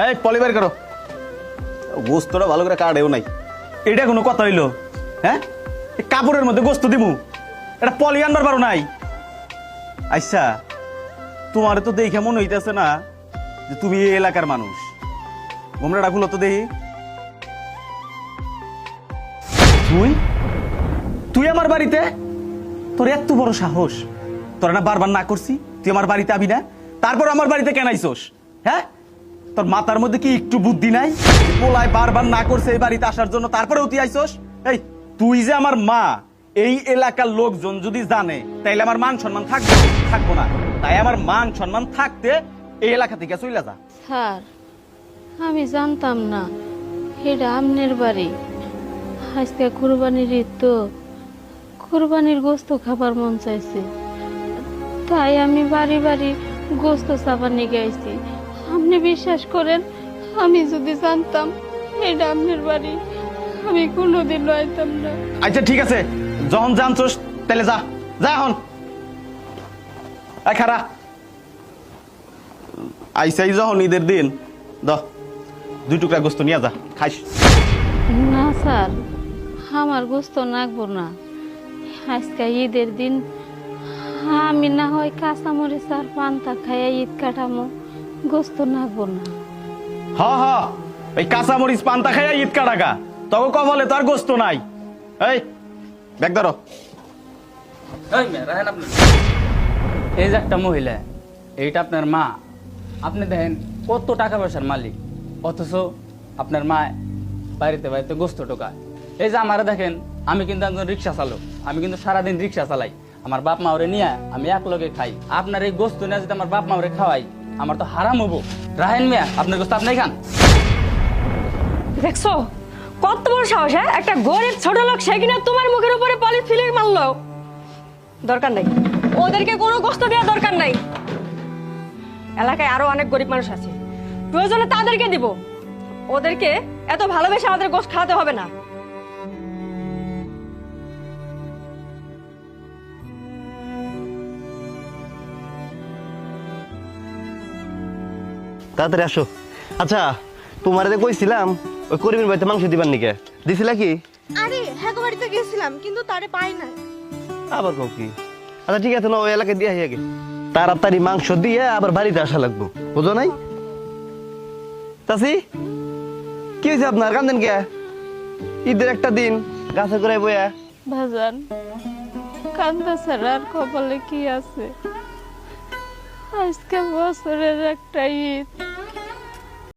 এই পলি বের করো। গোস্তটা ভালো করে কাটেও নাই, এটা কোনো কথা হইলো? হ্যাঁ, কাপড়ের মধ্যে গোস্ত দিমু, এটা পলি আনবার পারো নাই? আচ্ছা, তোমার তো দেখে মনে হইতেছে না যে তুমি এই এলাকার মানুষ। গোমরাটা খুলো তো দেখি। তুই তুই আমার বাড়িতে? তোর এত বড় সাহস! তোর না বারবার না করছি তুই আমার বাড়িতে আবি না, তারপর আমার বাড়িতে কেন আইছস? হ্যাঁ, তোর মাথার মধ্যে কি একটু বুদ্ধি নাই? পোলায় বারবার না করছে এই বাড়িতে আসার জন্য, তারপরেও তুই আইছস। এই তুই যে আমার মা, এই এলাকার লোকজন যদি জানে তাইলে আমার মান সম্মান থাকবে থাকবো না। তাই আমার মান সম্মান থাকতে এই এলাকা থেকে চলে যা। স্যার, আমি জানতাম না এটা আমনের বাড়ি। আজকে কুরবানির ঈদ তো, কুরবানির গোস্ত খাবার মন চাইছে, তাই আমি বাড়ি বাড়ি গোস্ত চাপা নিয়ে গেছি। আপনি বিশ্বাস করেন, আমি যদি জানতাম এটা আমনের বাড়ি, আমি কোনোদিন লইতাম না। আচ্ছা ঠিক আছে, যখন জানছস তাহলে যা যা এখন। খারা আইসাই যখন ঈদের দিন, দ 2 টুকরা গোস্ত নিয়ে যা, খাইস। না স্যার, আমার গোস্ত নাকবো না। আজকে ঈদের দিন আমি না হয় কাঁচামরিচ আর পান্তা খাইয়া ঈদ কাটামো, গোস্ত নাকবো না। হ হ, এই কাঁচামরিচ পান্তা খাইয়া ঈদ কাটাকা, তখন কবলে তো আর গোস্ত নাই। এই ব্যাগ ধরো। এই যে একটা মহিলা, এইটা আপনার মা। আপনি দেখেন কত টাকা পয়সার মালিক, অথচ আপনার মা বাড়িতে বাড়িতে গোস্ত টোকায়। এই যে আমারা দেখেন, আমি কিন্তু একজন রিক্সা চালক, আমি কিন্তু সারাদিন রিক্সা চালাই। আমার বাপ মা ওরে নিয়ে আমি এক লগে খাই। আপনার এই গোস্ত নিয়ে যদি আমার বাপ মা ওরে খাওয়াই, আমার তো হারাম হবো। রাহেন মিয়া, আপনার গোস্ত আপনি খান। দেখছো কত বড় সাহস! হ্যাঁ, একটা গরিব ছোট লোক, সে কিনা তোমার মুখের উপরে পলি ফিলিং মারলো। দরকার নাই, ওদেরকে কোনো কষ্ট দেওয়া দরকার নাই। এলাকায় আরো অনেক গরিব মানুষ আছে, প্রয়োজনে তাদেরকে দিব। ওদেরকে এত ভালোবেসে আমাদের গোশ খাওয়াতে হবে না। তাড়াতাড়ি আসো। আচ্ছা, তোমার কইছিলাম ওই করিমের বাড়িতে মাংস দিবার নিকে, দিছিলা কি? আরে হ্যাঁ, বাড়িতে গেছিলাম কিন্তু তারে পাই না। আবার কও কি? আচ্ছা ঠিক আছে না, ওই এলাকায় দিয়া হয়ে গে, তাড়াতাড়ি মাংস দিয়ে আবার বাড়িতে আসা লাগবো, বুঝো নাই? চাচি, কি হয়েছে আপনার? কান্দেন কে? ঈদের একটা দিন গাছে করে বইয়া। ভাজান, কান্দা ছাড়া আর কপালে কি আছে? আজকে বছরের একটা ঈদ,